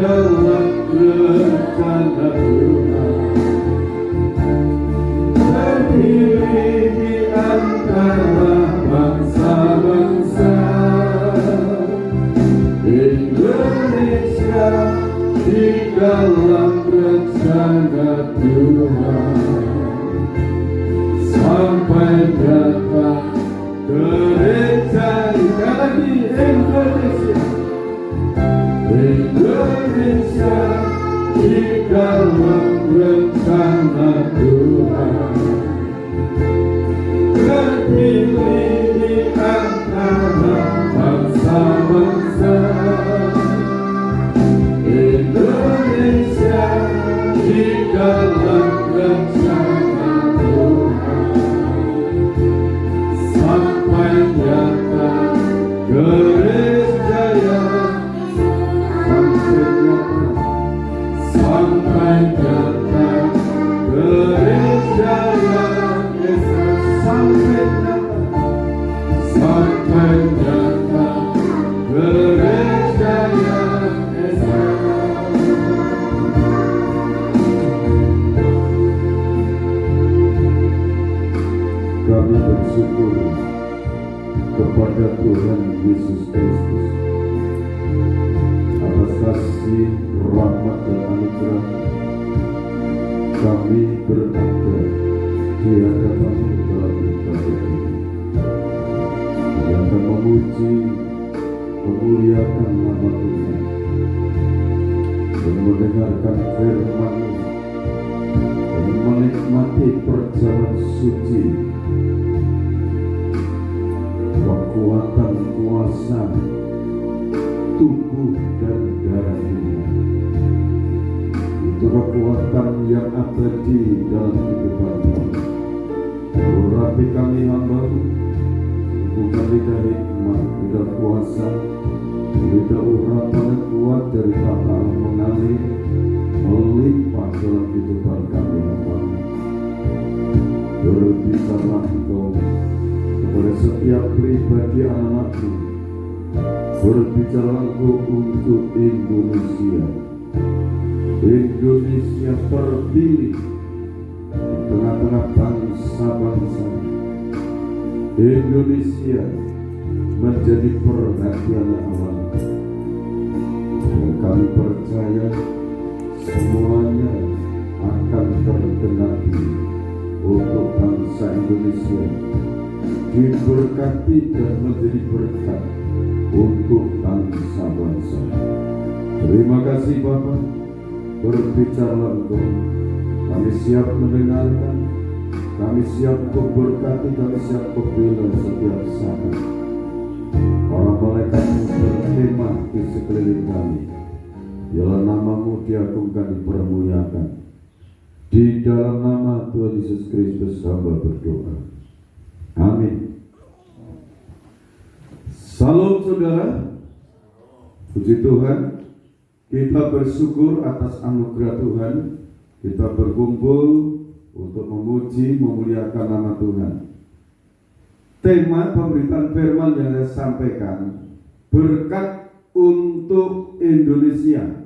dalam rencana Tuhan, terpilih di antara bangsa-bangsa. Indonesia di dalam rencana Tuhan, sampai datang gereja di Indonesia. Indonesia di dalam rencana Tuhan, terpilih di antara bangsa-bangsa. Indonesia di dalam rencana Tuhan, sampai nyata garis jaya, sampai nyata garis jaya, sampai nyata garis jaya. Kami bersyukur kepada Tuhan Yesus Kristus atas kasih, rahmat dan anugerah. Kami berada di hadapan-Mu dalam ibadah ini, yang akan memuji, memuliakan nama Tuhan, dan mendengarkan firman-Mu, dan menikmati perjalanan suci, kekuatan kuasa tubuh dan darah Tuhan. Itu kekuatan yang abadi dalam kehidupan kami. Urapi kami hamba-Mu, bukan lidah hikmah, lidah kuasa, lidah urapan yang kuat dari kata mengalir, melimpah dalam kehidupan kami hamba-Mu. Berbicara Engkau kepada setiap pribadi anak-anak-Mu. Berbicara Engkau untuk Indonesia. Indonesia terpilih di tengah-tengah bangsa-bangsa. Indonesia menjadi perhatian Allah. Dan kami percaya semuanya akan tergenapi untuk bangsa Indonesia, diberkati dan menjadi berkat untuk bangsa-bangsa. Terima kasih Bapa, berbicara Engkau. Kami siap mendengarkan, kami siap untuk berkati, kami siap untuk bela setiap saat. Para malaikat-Mu berkhemah di sekeliling kami. Biarlah nama-Mu diagungkan, dipermuliakan. Di dalam nama Tuhan Yesus Kristus hamba berdoa. Amin. Salam saudara. Puji Tuhan, kita bersyukur atas anugerah Tuhan. Kita berkumpul untuk memuji, memuliakan nama Tuhan. Tema pemberitaan firman yang saya sampaikan, berkat untuk Indonesia.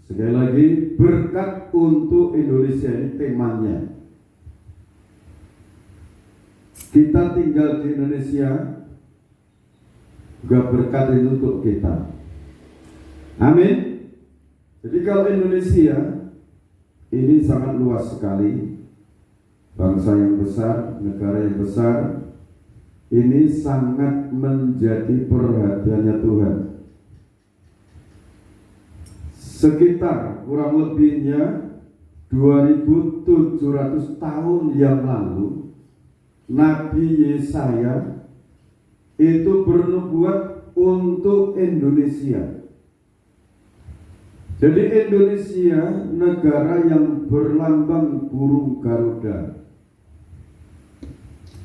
Sekali lagi, berkat untuk Indonesia, ini temanya. Kita tinggal di Indonesia, juga berkat itu untuk kita. Amin. Jadi kalau Indonesia ini sangat luas sekali, bangsa yang besar, negara yang besar, ini sangat menjadi perhatiannya Tuhan. Sekitar kurang lebihnya 2700 tahun yang lalu, Nabi Yesaya itu bernubuat untuk Indonesia. Jadi Indonesia negara yang berlambang burung Garuda.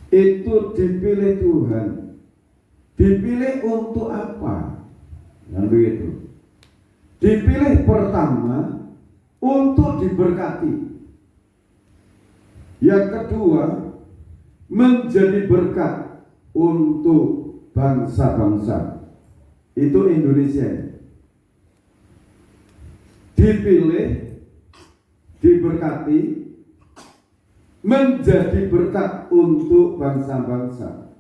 Itu dipilih Tuhan. Dipilih untuk apa? Yang begitu. Dipilih pertama untuk diberkati. Yang kedua, menjadi berkat untuk bangsa-bangsa. itu Indonesia. Dipilih, diberkati, menjadi berkat untuk bangsa-bangsa.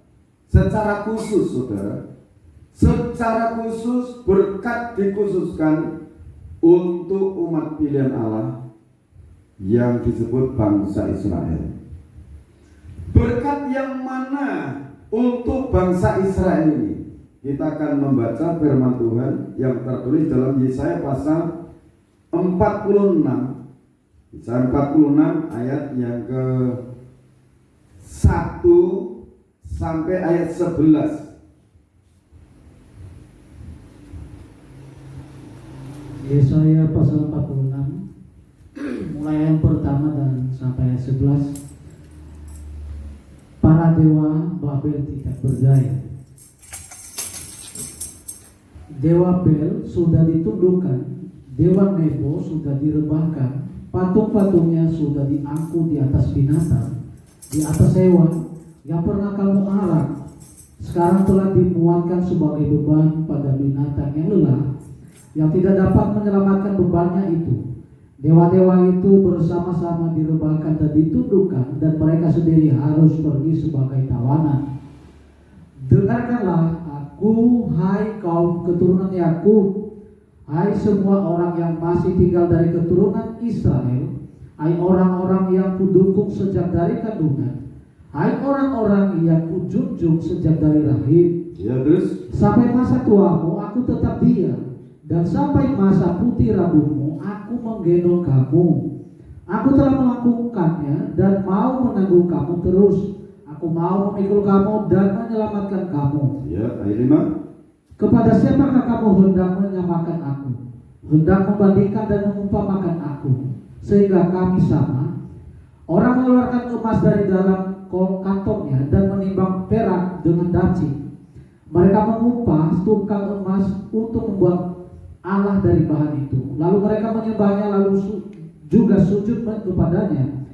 Secara khusus, saudara, secara khusus berkat dikhususkan untuk umat pilihan Allah yang disebut bangsa Israel. Berkat yang mana untuk bangsa Israel ini? Kita akan membaca firman Tuhan yang tertulis dalam Yesaya pasal 46. Yesaya 46 ayat yang ke 1 sampai ayat 11. Yesaya pasal 46 mulai ayat pertama dan sampai ayat 11. Para dewa Babel tidak berdaya. Dewa Bel sudah ditundukkan, dewa Nebo sudah direbahkan, patung-patungnya sudah diangkut di atas binatang, di atas hewan yang pernah kamu arak. Sekarang telah dimuatkan sebagai beban pada binatang yang lelah, yang tidak dapat menyelamatkan bebannya itu. Dewa-dewa itu bersama-sama direbahkan dan ditundukkan, dan mereka sendiri harus pergi sebagai tawanan. Dengarkanlah aku, hai kaum keturunan Yakub, hai semua orang yang masih tinggal dari keturunan Israel, hai orang-orang yang kudukung sejak dari kandungan, hai orang-orang yang kujunjung sejak dari rahim. Ya, terus Sampai masa tuamu aku tetap diam, dan sampai masa putih rambutmu aku menggendong kamu. Aku telah melakukannya dan mau menanggung kamu terus. Aku mau memikul kamu dan menyelamatkan kamu. ya, ayat 5. Kepada siapakah kamu hendak menyamakan aku, hendak membandingkan dan mengumpamakan aku, sehingga kami sama? Orang mengeluarkan emas dari dalam kantongnya dan menimbang perak dengan daci. Mereka mengupas tungkang emas untuk membuat Allah dari bahan itu. Lalu mereka menyembahnya, lalu juga sujud kepadanya.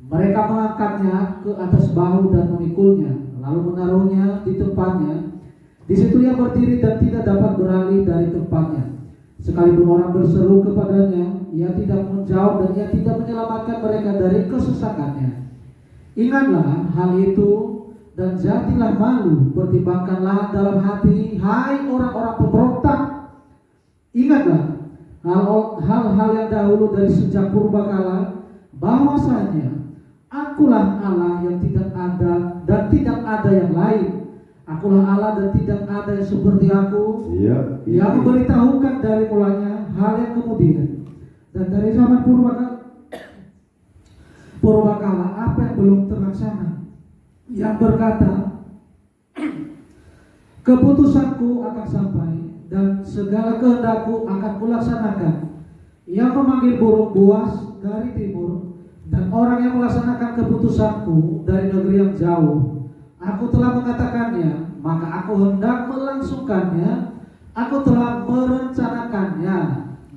Mereka mengangkatnya ke atas bahu dan memikulnya, lalu menaruhnya di tempatnya. Di situ ia berdiri dan tidak dapat beralih dari tempatnya. Sekalipun orang berseru kepadanya, ia tidak menjawab dan ia tidak menyelamatkan mereka dari kesesakannya. Ingatlah hal itu dan jadilah malu. Pertimbangkanlah dalam hati, hai orang-orang pemberontak. Ingatlah hal-hal yang dahulu dari sejak purbakala, bahwasanya Akulah Allah yang tidak ada dan tidak ada yang lain. Akulah Allah dan tidak ada yang seperti aku. Iya. Yang memberitahukan dari mulanya hal yang kemudian, dan dari zaman purbakala apa yang belum terlaksana. Yang berkata, keputusanku akan sampai dan segala kehendakku akan kulaksanakan. Yang memanggil burung buas dari timur dan orang yang melaksanakan keputusanku dari negeri yang jauh. Aku telah mengatakannya, maka aku hendak melangsungkannya. Aku telah merencanakannya,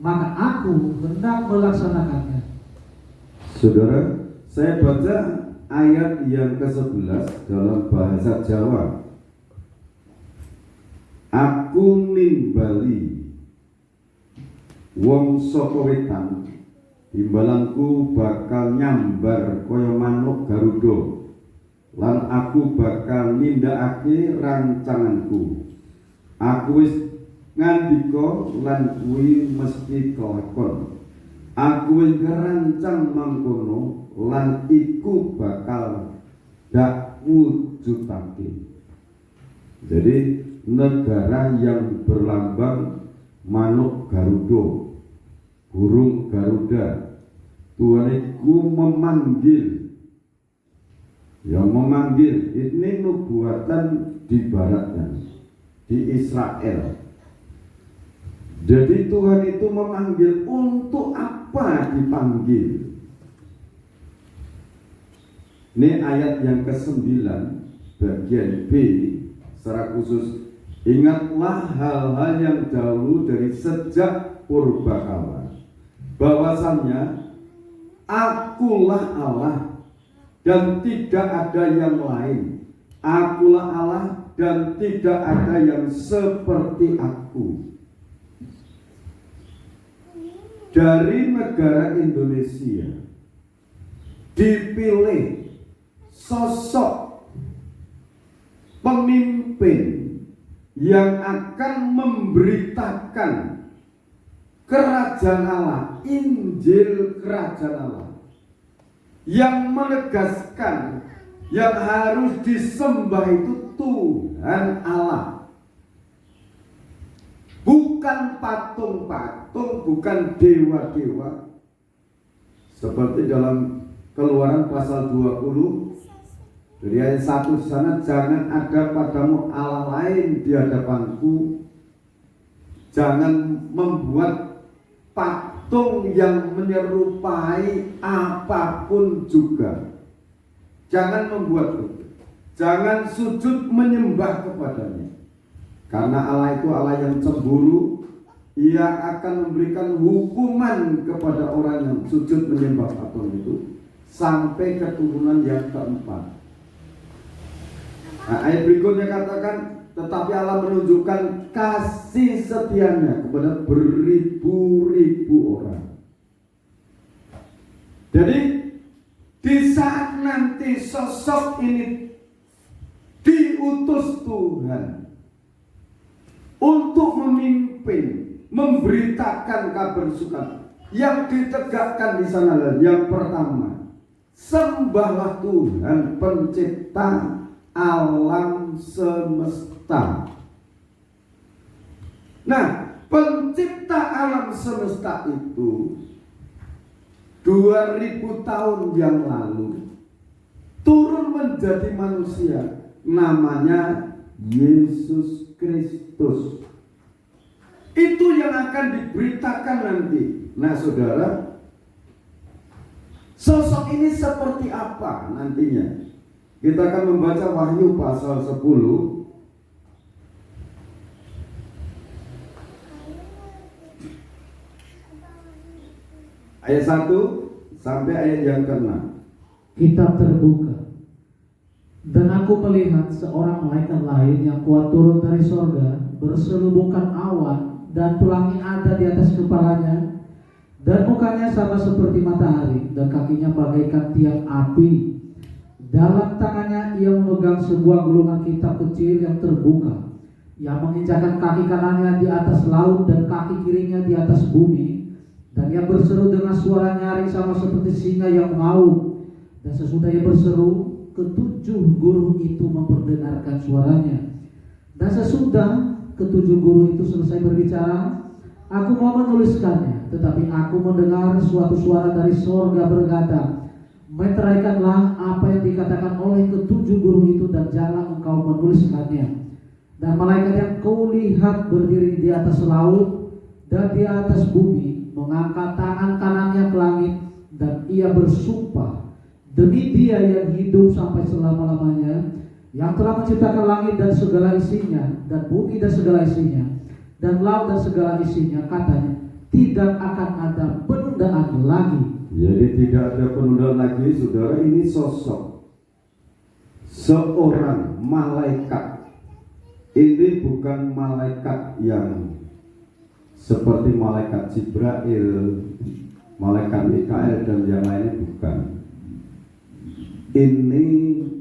maka aku hendak melaksanakannya. Saudara, saya baca ayat yang ke-11 dalam bahasa Jawa. Aku nimbali wong saka wetan, timbalanku bakal nyambar kaya manuk Garuda, lan aku bakal nindakake rancanganku. Aku wis ngandika lan kuwi mesti kelakon. Aku wis ngerancang mangkono lan iku bakal dak wujudake. Jadi negara yang berlambang manuk Garuda, burung Garuda, Tuhan itu memanggil, yang memanggil ini nubuatan di baratnya, di Israel. Jadi Tuhan itu memanggil, untuk apa dipanggil? Ini ayat yang ke-9 bagian B secara khusus. Ingatlah hal-hal yang dahulu dari sejak purbakala, bahwasannya akulah Allah dan tidak ada yang lain. Akulah Allah dan tidak ada yang seperti aku. Dari negara Indonesia dipilih sosok pemimpin yang akan memberitakan kerajaan Allah, Injil kerajaan Allah, yang menegaskan yang harus disembah itu Tuhan Allah, bukan patung-patung, bukan dewa-dewa. Seperti dalam Keluaran pasal 20 dari ayat 1 sana, jangan ada padamu Allah lain di hadapanku, jangan membuat patung yang menyerupai apapun juga, jangan membuat itu, jangan sujud menyembah kepadanya, karena Allah itu Allah yang cemburu. Ia akan memberikan hukuman kepada orang yang sujud menyembah patung itu sampai keturunan yang keempat. Nah, ayat berikutnya katakan, tetapi Allah menunjukkan kasih setianya kepada beribu-ribu orang. Jadi di saat nanti sosok ini diutus Tuhan untuk memimpin, memberitakan kabar sukacita, yang ditegakkan di sana adalah yang pertama, sembahlah Tuhan pencipta alam semesta. Nah, pencipta alam semesta itu 2000 tahun yang lalu turun menjadi manusia, namanya Yesus Kristus. Itu yang akan diberitakan nanti. Nah, saudara, sosok ini seperti apa nantinya? Kita akan membaca Wahyu pasal 10 ayat 1 sampai ayat yang ke-6. Kitab terbuka, dan aku melihat seorang malaikat lain yang kuat turun dari sorga, berselubungkan awan, dan pelangi ada di atas kepalanya, dan mukanya sama seperti matahari, dan kakinya bagaikan tiang api. Dalam tangannya ia memegang sebuah gulungan kitab kecil yang terbuka. Ia menginjakkan kaki kanannya di atas laut dan kaki kirinya di atas bumi. Dan ia berseru dengan suara nyaring sama seperti singa yang mengaum. Dan sesudah ia berseru, ketujuh guru itu memperdengarkan suaranya. Dan sesudah ketujuh guru itu selesai berbicara, aku mau menuliskannya, tetapi aku mendengar suatu suara dari sorga berkata, meteraikanlah apa yang dikatakan oleh ketujuh guru itu dan jangan engkau menuliskannya. Dan malaikat yang kau lihat berdiri di atas laut dan di atas bumi mengangkat tangan kanannya ke langit, dan ia bersumpah demi Dia yang hidup sampai selama-lamanya, yang telah menciptakan langit dan segala isinya, dan bumi dan segala isinya, dan laut dan segala isinya, katanya, tidak akan ada penundaan lagi. Jadi tidak ada penundaan lagi, saudara. Ini sosok seorang malaikat. Ini bukan malaikat yang seperti malaikat Jibril, malaikat Mikael dan yang lainnya, bukan. Ini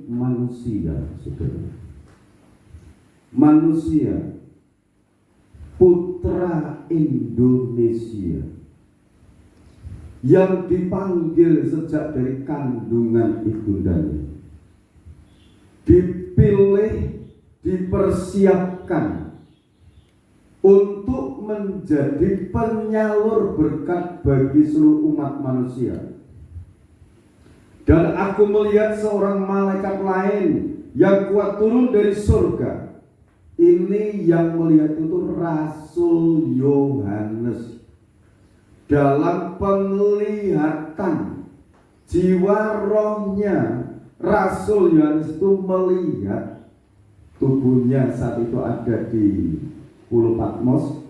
manusia, saudara. Manusia, putra Indonesia, yang dipanggil sejak dari kandungan ibundanya, dipilih, dipersiapkan untuk menjadi penyalur berkat bagi seluruh umat manusia. Dan aku melihat seorang malaikat lain yang kuat turun dari surga. Ini yang melihat itu Rasul Yohanes. Dalam penglihatan jiwa rohnya, Rasul Yohanes itu melihat tubuhnya saat itu ada di Pulau Patmos,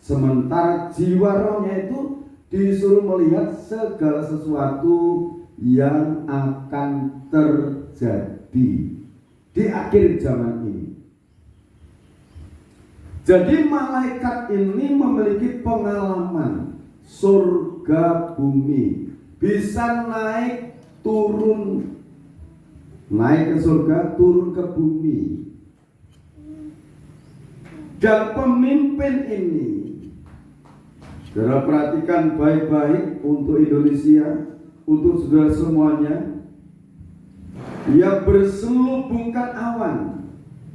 sementara jiwa rohnya itu disuruh melihat segala sesuatu yang akan terjadi di akhir zaman ini. Jadi malaikat ini memiliki pengalaman surga bumi, bisa naik turun, naik ke surga, turun ke bumi. Dan pemimpin ini, saudara perhatikan baik-baik untuk Indonesia, untuk saudara semuanya, ia berselubungkan awan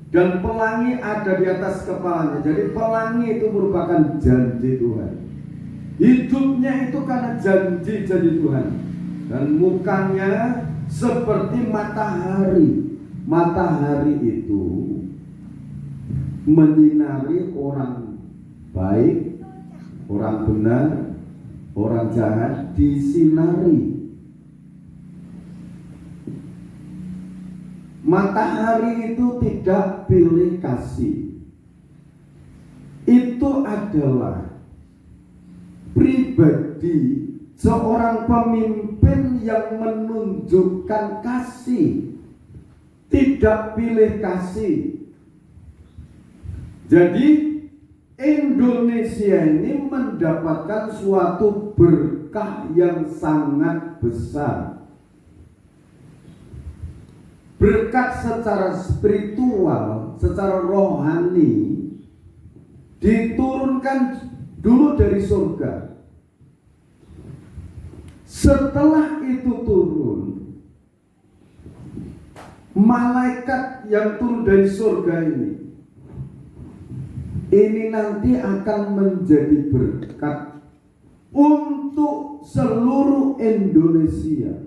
dan pelangi ada di atas kepalanya. Jadi pelangi itu merupakan janji Tuhan. Hidupnya itu karena janji-janji Tuhan. Dan mukanya seperti matahari. Matahari itu menyinari orang baik, orang benar, orang jahat, disinari. Matahari itu tidak pilih kasih. Itu adalah pribadi seorang pemimpin yang menunjukkan kasih, tidak pilih kasih. Jadi Indonesia ini mendapatkan suatu berkah yang sangat besar. Berkat secara spiritual, secara rohani diturunkan dulu dari surga. Setelah itu turun, malaikat yang turun dari surga ini nanti akan menjadi berkat untuk seluruh Indonesia.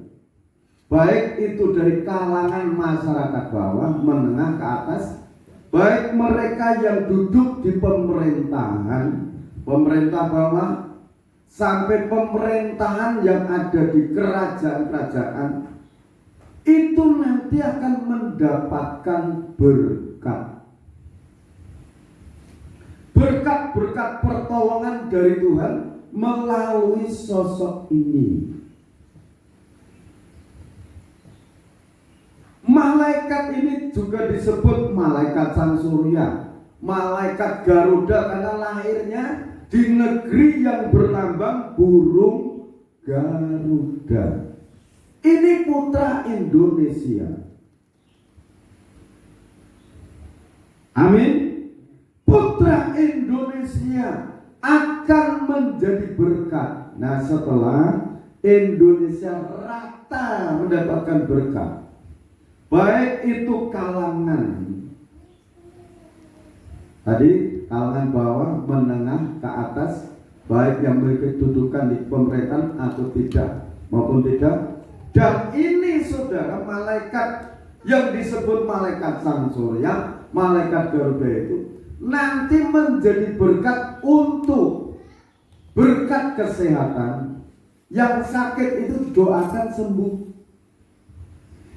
Baik itu dari kalangan masyarakat bawah, menengah ke atas, baik mereka yang duduk di pemerintahan, pemerintah bawah, sampai pemerintahan yang ada di kerajaan-kerajaan, itu nanti akan mendapatkan berkat. Berkat-berkat pertolongan dari Tuhan melalui sosok ini. Malaikat ini juga disebut malaikat sang surya, malaikat Garuda, karena lahirnya di negeri yang berlambang burung Garuda. Ini putra Indonesia. Amin. Putra Indonesia akan menjadi berkat. Nah, setelah Indonesia rata mendapatkan berkat, baik itu kalangan tadi, kalangan bawah, menengah, ke atas, baik yang memiliki kedudukan di pemerintahan atau tidak maupun tidak. Dan ini saudara, malaikat yang disebut malaikat sang surya, malaikat Garuda itu nanti menjadi berkat untuk berkat kesehatan. Yang sakit itu doakan sembuh.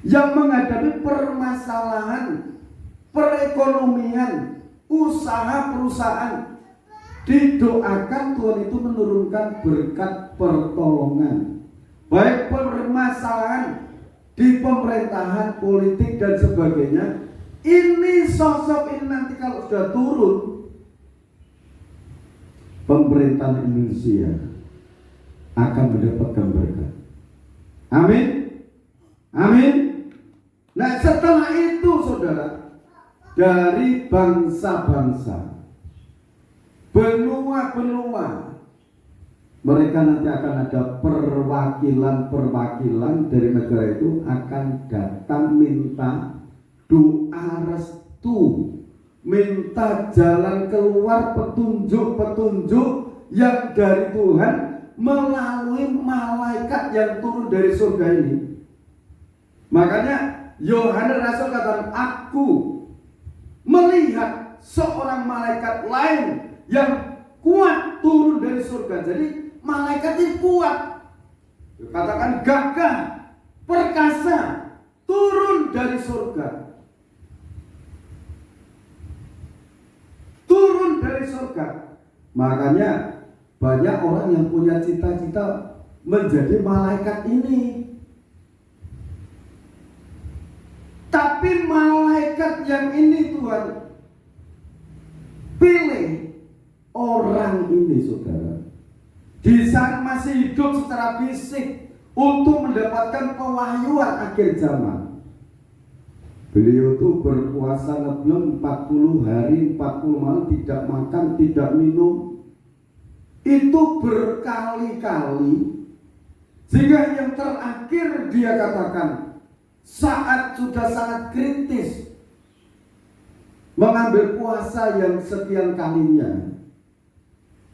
Yang menghadapi permasalahan perekonomian, usaha perusahaan, didoakan Tuhan itu menurunkan berkat pertolongan. Baik permasalahan di pemerintahan, politik dan sebagainya, ini sosok ini nanti kalau sudah turun, pemerintahan Indonesia akan mendapatkan berkat. Amin. Amin. Nah, setelah itu saudara, dari bangsa-bangsa, benua-benua, mereka nanti akan ada perwakilan-perwakilan dari negara itu akan datang minta doa restu, minta jalan keluar, petunjuk-petunjuk yang dari Tuhan melalui malaikat yang turun dari surga ini. Makanya Yohanes Rasul katakan, aku melihat seorang malaikat lain yang kuat turun dari surga. Jadi malaikat ini kuat, katakan gagah, perkasa, turun dari surga. Turun dari surga. Makanya banyak orang yang punya cita-cita menjadi malaikat ini. Tapi malaikat yang ini Tuhan pilih orang ini, saudara, di saat masih hidup secara fisik untuk mendapatkan pewahyuan akhir zaman. Beliau itu berpuasa ngeblem 40 hari 40 malam, tidak makan, tidak minum. Itu berkali-kali, sehingga yang terakhir dia katakan saat sudah sangat kritis mengambil puasa yang sekian kalinya,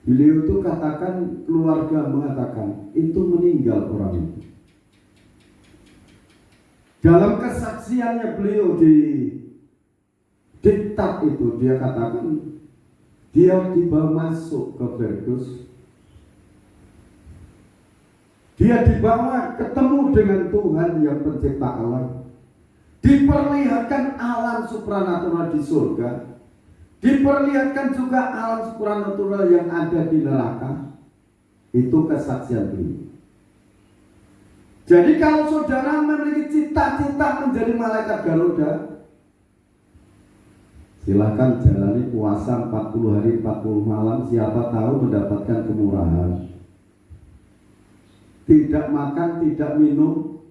beliau itu katakan, keluarga mengatakan itu meninggal orang itu. Dalam kesaksiannya beliau di diktat itu, dia katakan dia dibawa masuk ke Firdaus. Dia dibawa ketemu dengan Tuhan yang pencipta alam. Diperlihatkan alam supranatural di surga. Diperlihatkan juga alam supranatural yang ada di neraka. Itu kesaksian beliau. Jadi kalau saudara memiliki cita-cita menjadi malaikat Garuda, silakan jalani puasa 40 hari 40 malam, siapa tahu mendapatkan kemurahan. Tidak makan, tidak minum,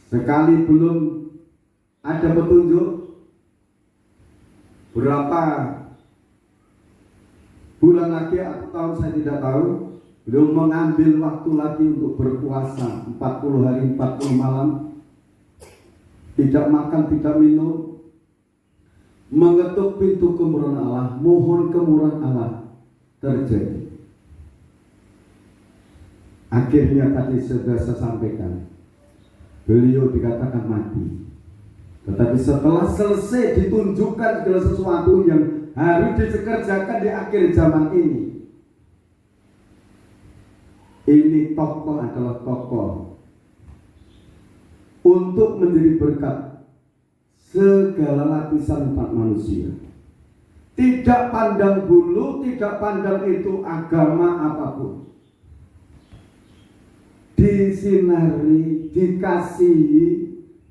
sekali belum ada petunjuk, berapa bulan lagi atau tahun saya tidak tahu, beliau mengambil waktu lagi untuk berpuasa 40 hari 40 malam, tidak makan, tidak minum, mengetuk pintu kemurahan Allah, mohon kemurahan Allah terjadi. Akhirnya tadi sudah saya sampaikan, beliau dikatakan mati. Tetapi setelah selesai ditunjukkan segala sesuatu yang harus dikerjakan di akhir zaman ini, tokoh adalah tokoh untuk menjadi berkat segala lapisan umat manusia. Tidak pandang bulu, tidak pandang itu agama apapun. Disinari, dikasihi,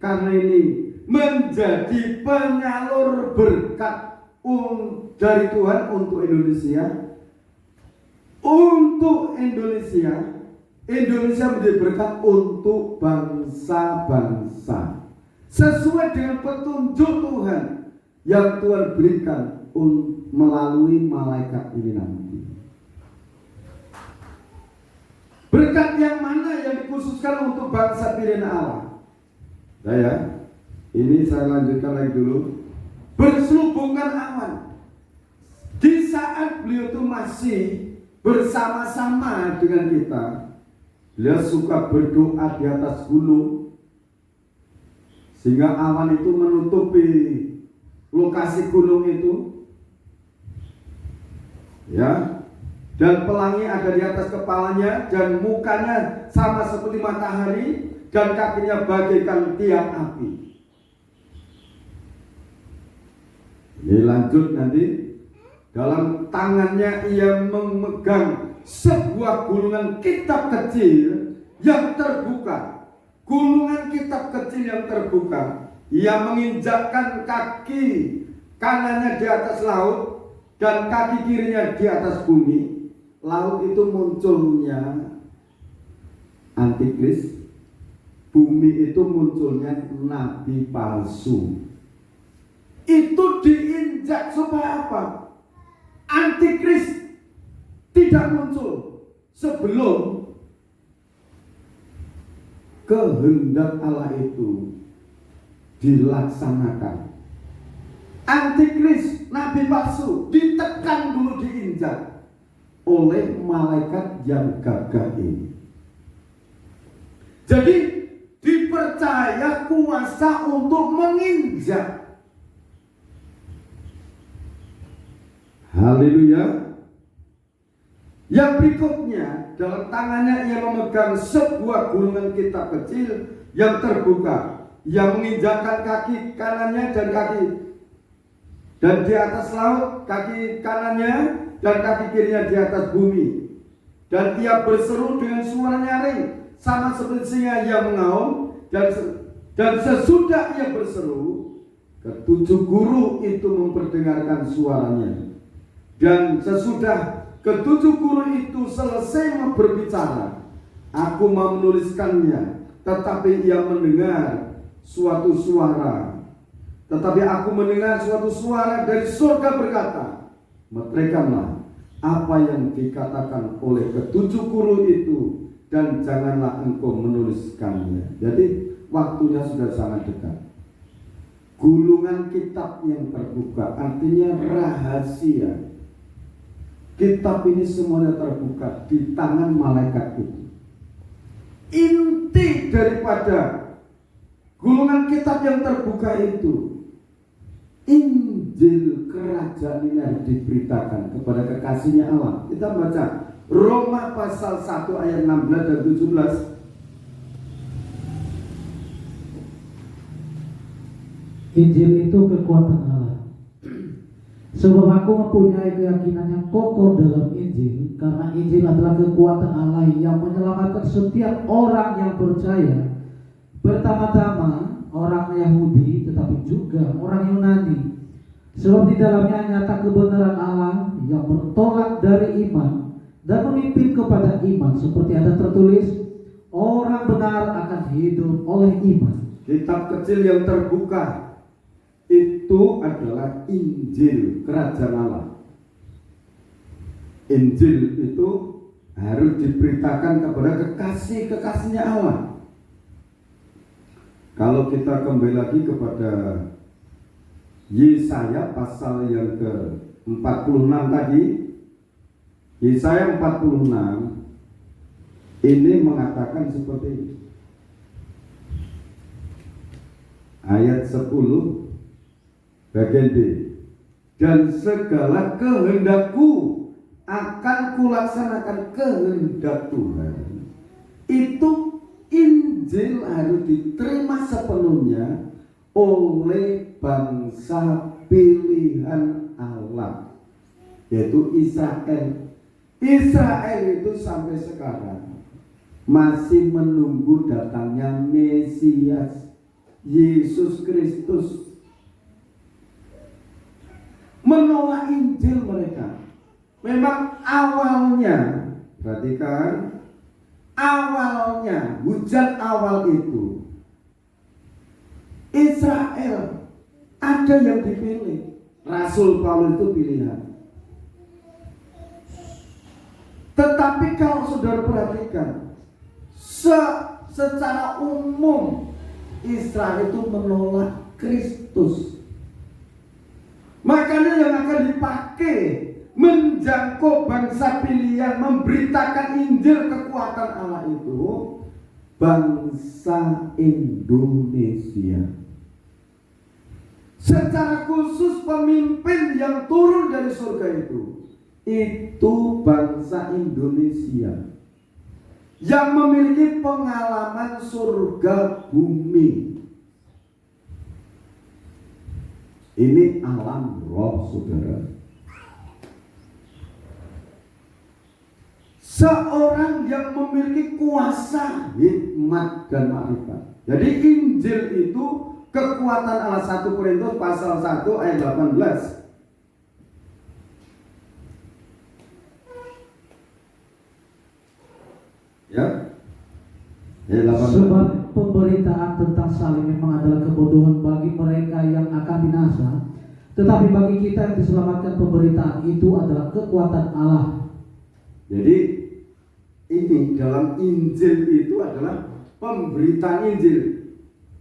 karena ini menjadi penyalur berkat dari Tuhan untuk Indonesia. Untuk Indonesia menjadi berkat untuk bangsa-bangsa, sesuai dengan petunjuk Tuhan yang Tuhan berikan melalui malaikat ini nanti. Berkat yang mana yang dikhususkan untuk bangsa pilihan Allah? Ini saya lanjutkan lagi dulu. Berselubungan awan. Di saat beliau itu masih bersama-sama dengan kita, beliau suka berdoa di atas gunung, sehingga awan itu menutupi lokasi gunung itu, ya. Dan pelangi ada di atas kepalanya, dan mukanya sama seperti matahari, dan kakinya bagaikan tiang api. Ini lanjut nanti. Dalam tangannya ia memegang sebuah gulungan kitab kecil yang terbuka. Gulungan kitab kecil yang terbuka. Ia menginjakkan kaki kanannya di atas laut dan kaki kirinya di atas bumi. Laut itu munculnya antikris, bumi itu munculnya nabi palsu. Itu diinjak supaya apa? Antikris tidak muncul sebelum kehendak Allah itu dilaksanakan. Antikris, nabi palsu ditekan dulu, diinjak oleh malaikat yang gagah ini. Jadi dipercaya kuasa untuk menginjak. Haleluya. Yang berikutnya, dalam tangannya ia memegang sebuah gulungan kitab kecil yang terbuka, yang menginjakkan kaki kanannya dan di atas laut, kaki kanannya dan kaki kirinya di atas bumi. Dan ia berseru dengan suara nyaring, sama seperti singa yang mengaum, dan sesudah ia berseru, ketujuh guru itu memperdengarkan suaranya. Dan sesudah ketujuh guru itu selesai berbicara, aku mau menuliskannya, tetapi ia mendengar suatu suara. Tetapi aku mendengar suatu suara dari surga berkata, meteraikanlah apa yang dikatakan oleh ketujuh guru itu, dan janganlah engkau menuliskannya. Jadi waktunya sudah sangat dekat. Gulungan kitab yang terbuka artinya rahasia. Kitab ini semuanya terbuka di tangan malaikat itu. Inti daripada gulungan kitab yang terbuka itu, Injil kerajaan ini harus diberitakan kepada kekasihnya Allah. Kita baca Roma pasal 1 ayat 16 dan 17. Injil itu kekuatan Allah. Sebab aku mempunyai keyakinan yang kokoh dalam Injil, karena Injil adalah kekuatan Allah yang menyelamatkan setiap orang yang percaya, pertama-tama orang Yahudi, tetapi juga orang Yunani. Sebab di dalamnya nyata kebenaran Allah yang bertolak dari iman dan memimpin kepada iman, seperti ada tertulis, orang benar akan hidup oleh iman. Kitab kecil yang terbuka itu adalah Injil kerajaan Allah. Injil itu harus diberitakan kepada kekasih-kekasihnya Allah. Kalau kita kembali lagi kepada Yesaya pasal yang ke-46 tadi, Yesaya 46 ini mengatakan seperti ini. Ayat 10 bagian B. Dan segala kehendakku akan kulaksanakan kehendak Tuhan. Itu Injil harus diterima sepenuhnya oleh bangsa pilihan Allah, yaitu Israel. Israel itu sampai sekarang masih menunggu datangnya Mesias, Yesus Kristus. Menolak Injil mereka. Memang awalnya, perhatikan, awalnya, hujan awal itu Israel ada yang dipilih. Rasul Paulus itu pilihan. Tetapi kalau saudara perhatikan, secara umum Israel itu menolak Kristus. Makanya yang akan dipakai menjangkau bangsa pilihan, memberitakan Injil kekuatan Allah itu bangsa Indonesia. Secara khusus pemimpin yang turun dari surga itu bangsa Indonesia yang memiliki pengalaman surga bumi. Ini alam roh, saudara. Seorang yang memiliki kuasa, hikmat dan makrifat. Jadi Injil itu kekuatan Allah. 1 Korintus pasal 1 ayat 18. Ya. Sebab pemberitaan tentang salib memang adalah kebodohan bagi mereka yang akan binasa, tetapi bagi kita yang diselamatkan pemberitaan itu adalah kekuatan Allah. Jadi ini dalam Injil itu adalah pemberitaan Injil.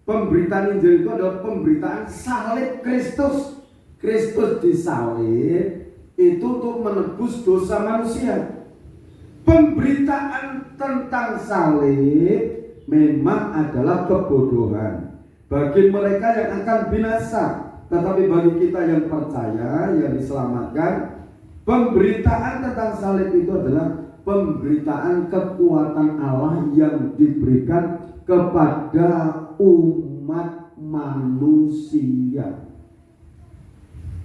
Pemberitaan Injil itu adalah pemberitaan salib Kristus. Kristus disalib itu untuk menebus dosa manusia. Pemberitaan tentang salib memang adalah kebodohan bagi mereka yang akan binasa. Tetapi bagi kita yang percaya, yang diselamatkan, pemberitaan tentang salib itu adalah pemberitaan kekuatan Allah yang diberikan kepada umat manusia.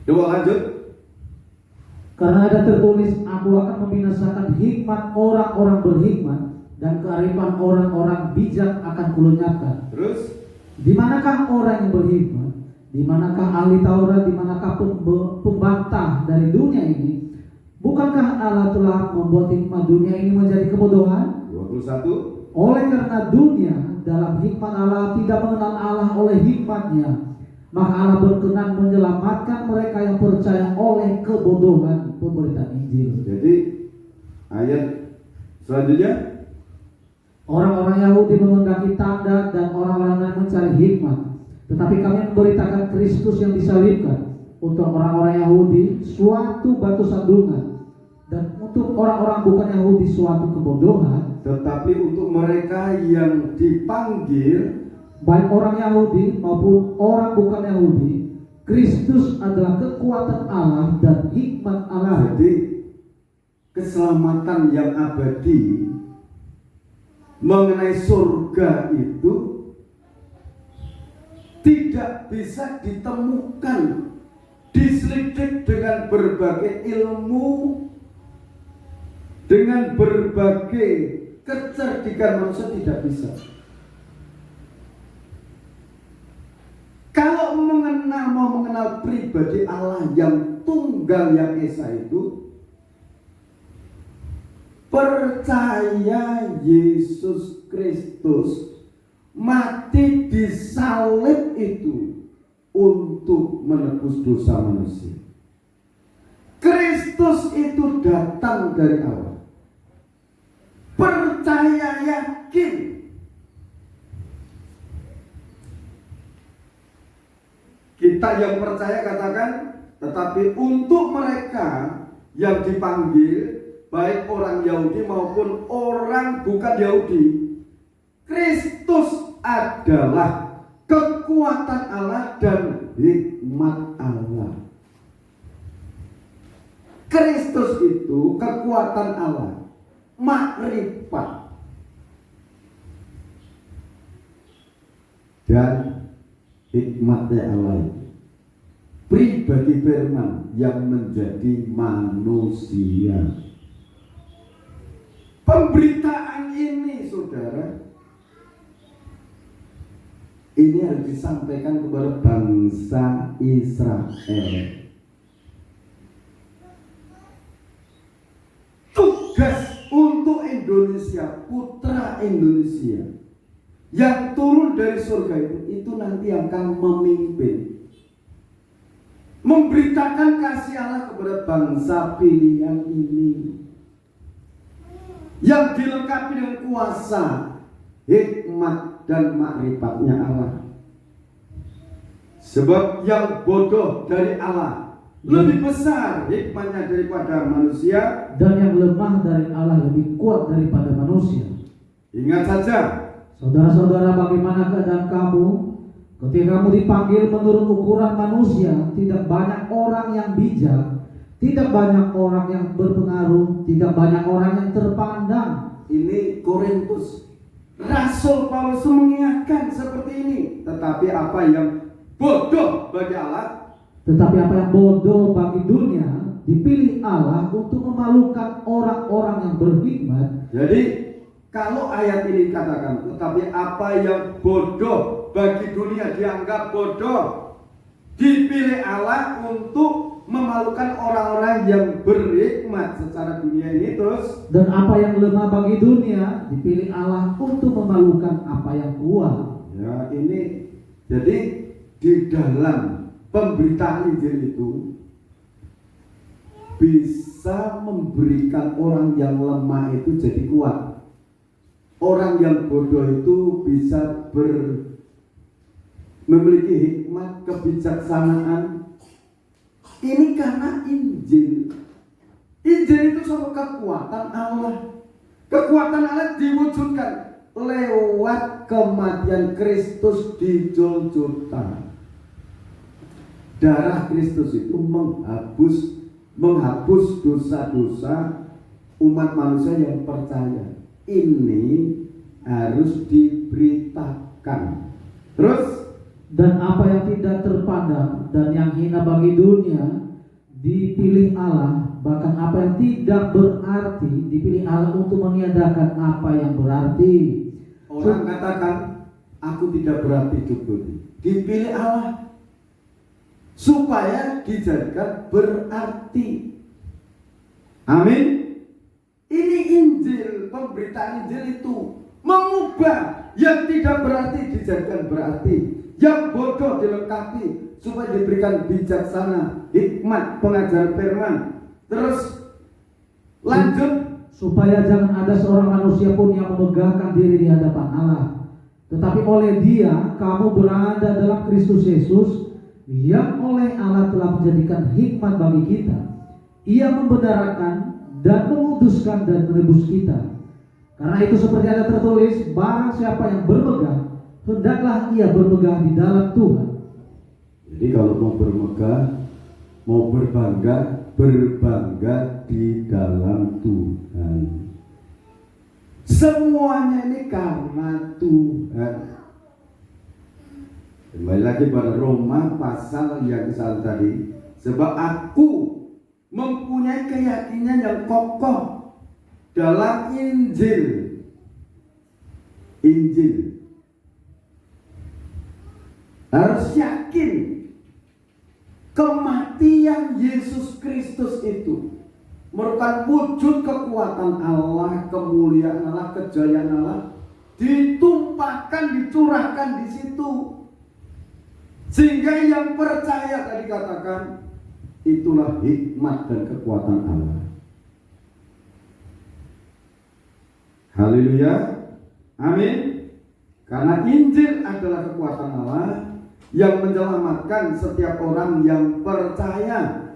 Coba lanjut. Karena ada tertulis, aku akan membinasakan hikmat orang-orang berhikmat dan kearifan orang-orang bijak akan kulenyapkan. Terus, di manakah orang yang berhikmat? Di manakah ahli Taurat? Di manakah pembantah dari dunia ini? Bukankah Allah telah membuat hikmat dunia ini menjadi kebodohan? 21. Oleh karena dunia dalam hikmat Allah tidak mengenal Allah oleh hikmatnya, maka Allah berkenan menyelamatkan mereka yang percaya oleh kebodohan pemberitaan Injil. Jadi ayat selanjutnya, Orang-orang Yahudi menghendaki tanda dan orang-orang lain mencari hikmat, tetapi kami memberitakan Kristus yang disalibkan. Untuk orang-orang Yahudi suatu batu sandungan, dan untuk orang-orang bukan Yahudi suatu kebodohan. tetapi untuk mereka yang dipanggil, Baik orang Yahudi maupun orang bukan Yahudi, Kristus adalah kekuatan Allah dan hikmat Allah. jadi keselamatan yang abadi mengenai surga itu tidak bisa ditemukan, diselidik dengan berbagai ilmu, dengan berbagai kecerdikan manusia, tidak bisa. Kalau mau mengenal pribadi Allah yang tunggal yang esa itu, percaya Yesus Kristus mati di salib itu untuk menebus dosa manusia. Kristus itu datang dari Allah. Percaya yakin. Kita yang percaya katakan, tetapi untuk mereka yang dipanggil, baik orang Yahudi maupun orang bukan Yahudi, Kristus adalah kekuatan Allah dan hikmat Allah. Kristus itu kekuatan Allah, makrifat dan hikmatnya Allah, pribadi firman yang menjadi manusia. Pemberitaan ini, saudara, ini harus disampaikan kepada bangsa Israel. Tugas untuk Indonesia, putra Indonesia yang turun dari surga itu nanti akan memimpin, memberitakan kasih Allah kepada bangsa pilihan ini, yang dilengkapi dengan kuasa, hikmat dan makrifatnya Allah. Sebab yang bodoh dari Allah lebih besar hikmatnya daripada manusia, dan yang lemah dari Allah lebih kuat daripada manusia. Ingat saja, saudara-saudara, bagaimana keadaan kamu ketika kamu dipanggil menurut ukuran manusia? Tidak banyak orang yang bijak, tidak banyak orang yang berpengaruh, tidak banyak orang yang terpandang. Ini Korintus. Rasul Paulus mengingatkan seperti ini. Tetapi apa yang bodoh bagi Allah, tetapi apa yang bodoh bagi dunia, dipilih Allah untuk memalukan orang-orang yang berhikmat. Jadi kalau ayat ini katakan, tetapi apa yang bodoh bagi dunia dianggap bodoh, dipilih Allah untuk memalukan orang-orang yang berhikmat secara dunia ini. Terus, dan apa yang lemah bagi dunia, dipilih Allah untuk memalukan apa yang kuat. ya ini, jadi di dalam pemberitaan Injil itu bisa memberikan orang yang lemah itu jadi kuat. Orang yang bodoh itu bisa memiliki hikmat, kebijaksanaan. Ini karena Injil. Injil itu suatu kekuatan Allah. Kekuatan Allah diwujudkan lewat kematian Kristus di Golgota. Darah Kristus itu menghapus dosa-dosa umat manusia yang percaya. Ini harus diberitakan. Terus, dan apa yang tidak terpandang dan yang hina bagi dunia dipilih Allah, bahkan apa yang tidak berarti dipilih Allah untuk meniadakan apa yang berarti. orang katakan, aku tidak berarti cukup. Dipilih Allah supaya dijadikan berarti. Amin. Ini Injil, pemberitaan Injil itu mengubah yang tidak berarti dijadikan berarti, yang bodoh dilengkapi supaya diberikan bijaksana, hikmat, pengajaran firman. Terus lanjut, supaya jangan ada seorang manusia pun yang memegahkan diri di hadapan Allah, tetapi oleh Dia kamu berada dalam Kristus Yesus, yang oleh Allah telah menjadikan hikmat bagi kita. Ia membenarkan dan menguduskan dan menebus kita. Karena itu seperti ada tertulis, barang siapa yang bermegah, hendaklah ia bermegah di dalam Tuhan. Jadi kalau mau bermegah, mau berbangga, berbangga di dalam Tuhan. Semuanya ini karena Tuhan. Kembali lagi pada Roma pasal yang ke-1 tadi. Sebab aku mempunyai keyakinan yang kokoh dalam Injil. Injil. Harus yakin kematian Yesus Kristus itu merupakan wujud kekuatan Allah, kemuliaan Allah, kejayaan Allah, ditumpahkan, dicurahkan di situ. Sehingga yang percaya tadi katakan, itulah hikmat dan kekuatan Allah. Haleluya. Amin. Karena Injil adalah kekuatan Allah yang menyelamatkan setiap orang yang percaya.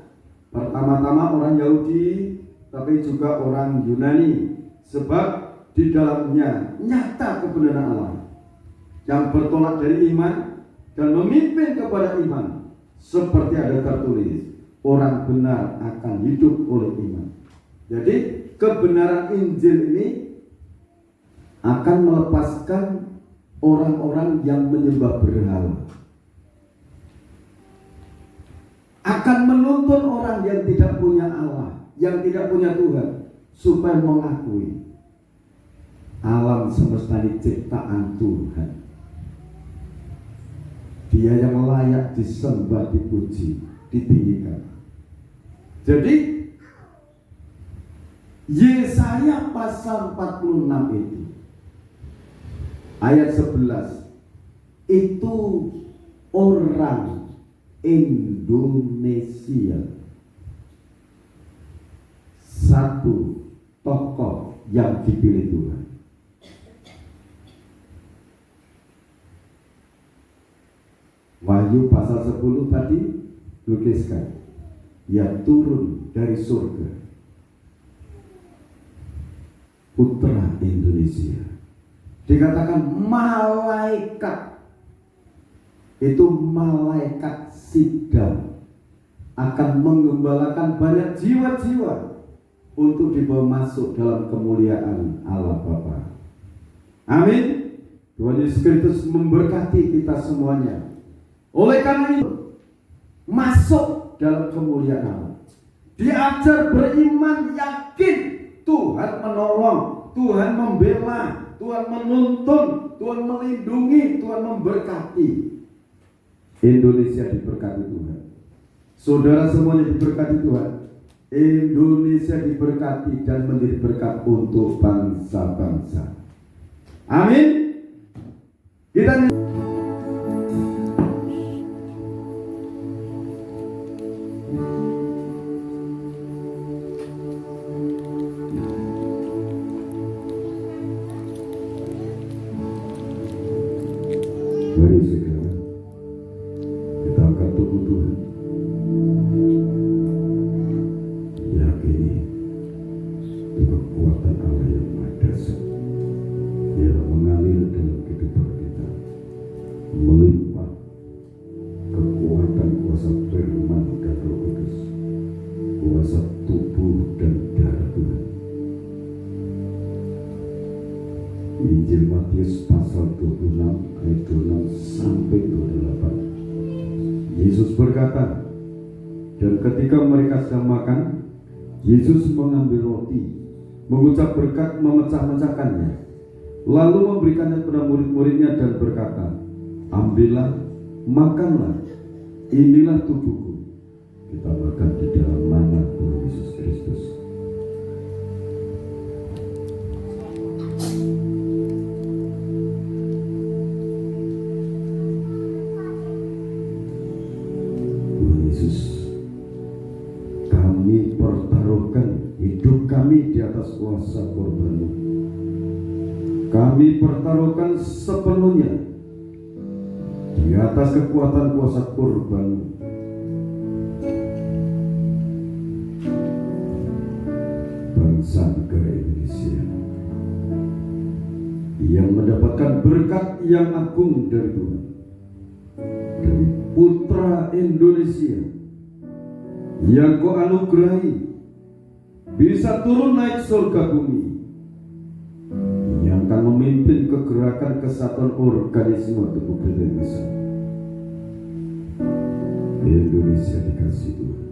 Pertama-tama orang Yahudi, tapi juga orang Yunani. Sebab di dalamnya nyata kebenaran Allah yang bertolak dari iman dan memimpin kepada iman. Seperti ada tertulis, orang benar akan hidup oleh iman. Jadi kebenaran Injil ini akan melepaskan orang-orang yang menyembah berhala, akan menuntun orang yang tidak punya Allah, yang tidak punya Tuhan, supaya mengakui alam semesta ini ciptaan Tuhan. Dia yang layak disembah, dipuji, ditinggikan. Jadi Yesaya pasal 46 itu ayat 11 itu orang Indonesia, satu tokoh yang dipilih Tuhan. Wahyu pasal 10 tadi lukiskan, yang turun dari surga, putra Indonesia. Dikatakan malaikat, itu malaikat sidang, akan mengembalakan banyak jiwa-jiwa untuk dibawa masuk dalam kemuliaan Allah Bapa. Amin. Tuhan Yesus Kristus memberkati kita semuanya. Oleh karena itu, masuk dalam kemuliaan Allah. Diajar beriman, yakin Tuhan menolong, Tuhan membela, Tuhan menuntun, Tuhan melindungi, Tuhan memberkati. Indonesia diberkati Tuhan. Saudara semuanya diberkati Tuhan. Indonesia diberkati dan menjadi berkat untuk bangsa-bangsa. Amin. Kita mari segera kita angkat tubuh Tuhan. Yakini itu kekuatan Allah yang maha dahsyat. Dia mengalir dalam kehidupan kita, melimpah kekuatan kuasa firman dan Roh Kudus, kuasa tubuh dan darah Tuhan. Injil Matius pasal 26 ayat 26 sampai 28. Yesus berkata, dan ketika mereka sedang makan, Yesus mengambil roti, mengucap berkat, memecah-mecahkannya, lalu memberikannya kepada murid-muridnya dan berkata, ambillah, makanlah, inilah tubuhku. Kita makan di dalam nama Tuhan Yesus Kristus. kami di atas kuasa korban-Mu. Kami pertaruhkan sepenuhnya di atas kekuatan kuasa korban-Mu. Bangsa negara Indonesia yang mendapatkan berkat yang agung dari Tuhan, dari Putra Indonesia yang Kau anugerahi bisa turun naik surga bumi, yang akan memimpin kegerakan kesatuan organisme tubuh kita yang besar. Indonesia dikasih Tuhan,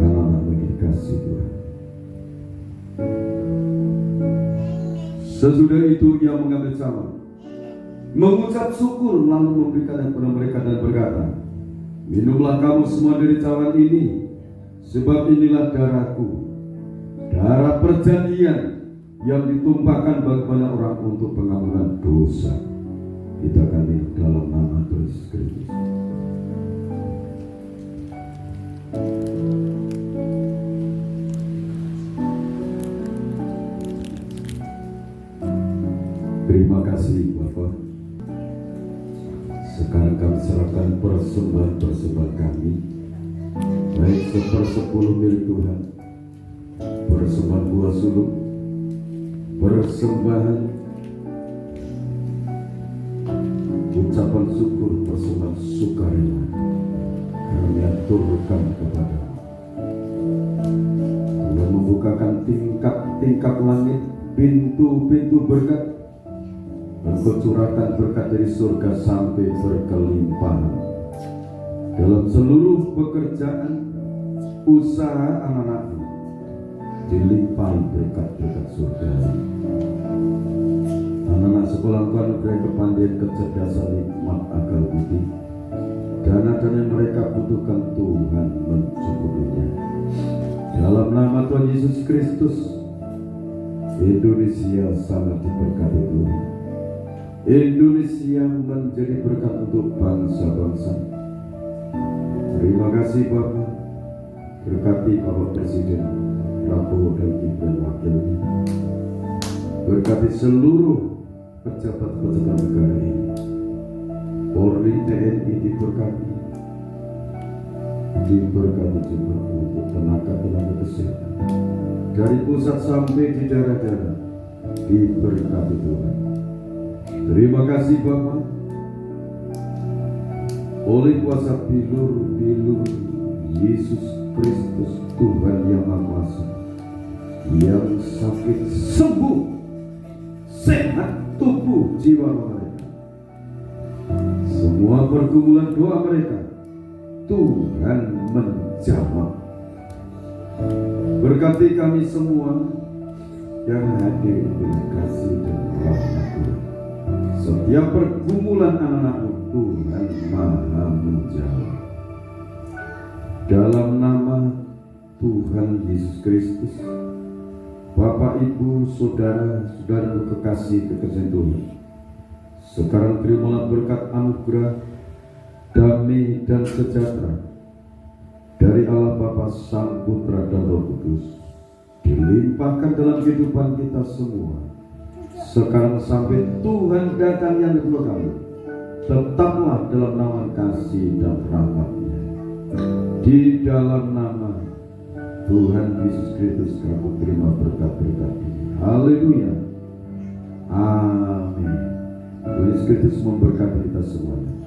anak-anak dikasih Tuhan. Sesudah itu ia mengambil cawan, mengucap syukur, lalu memberikannya kepada mereka dan berkata, minumlah kamu semua dari cawan ini, sebab inilah darahku, darah perjanjian yang ditumpahkan bagi banyak orang untuk pengampunan dosa. Kita akan minum dalam nama Tuhan Yesus Kristus. Terima kasih Bapak. Sekarang kami serahkan persembahan kami, baik 1/10 milik Tuhan, persembahan buah sulung, persembahan ucapan syukur, persembahan sukarela, kami aturkan kepada Tuhan. Membukakan tingkap langit, pintu-pintu berkat, dan curahkan berkat dari surga sampai berkelimpahan dalam seluruh pekerjaan usaha anak-anakmu. Dilimpahi berkat-berkat surga. Anak-anak sekolah Engkau anugerahi kepandaian, kecerdasan, hikmat, akal budi. Dana-dana yang mereka butuhkan Tuhan mencukupinya. Dalam nama Tuhan Yesus Kristus, Indonesia sangat diberkati Tuhan. Indonesia menjadi berkat untuk bangsa-bangsa. Terima kasih Bapak. Berkati Bapak Presiden Prabowo dan Gibran wakilnya. Berkati seluruh pejabat-pejabat negara ini. Polri, TNI diberkati. Diberkati juga untuk tenaga-tenaga kesehatan dari pusat sampai di daerah-daerah. Diberkati Tuhan. Terima kasih Bapak. Oleh kuasa bilur-bilur Yesus Kristus Tuhan yang Maha Kuasa, yang sakit sembuh, sehat tubuh jiwa mereka. Semua pergumulan doa mereka Tuhan menjawab. Berkati kami semua yang hadir dengan kasih dan rahmat Tuhan. Setiap pergumulan anak-anakmu Tuhan Maha menjawab. Dalam nama Tuhan Yesus Kristus, Bapak, Ibu, Saudara-saudaraku kekasih Tuhan, sekarang terimalah berkat anugerah, damai dan sejahtera dari Allah Bapa, Sang Putra dan Roh Kudus dilimpahkan dalam kehidupan kita semua. Sekarang sampai Tuhan datang yang kedua kali, tetaplah dalam nama kasih dan rahmat-Nya. Di dalam nama Tuhan Yesus Kristus kami terima berkat-berkat ini. Haleluya. Amin. Tuhan Yesus Kristus memberkati kita semuanya.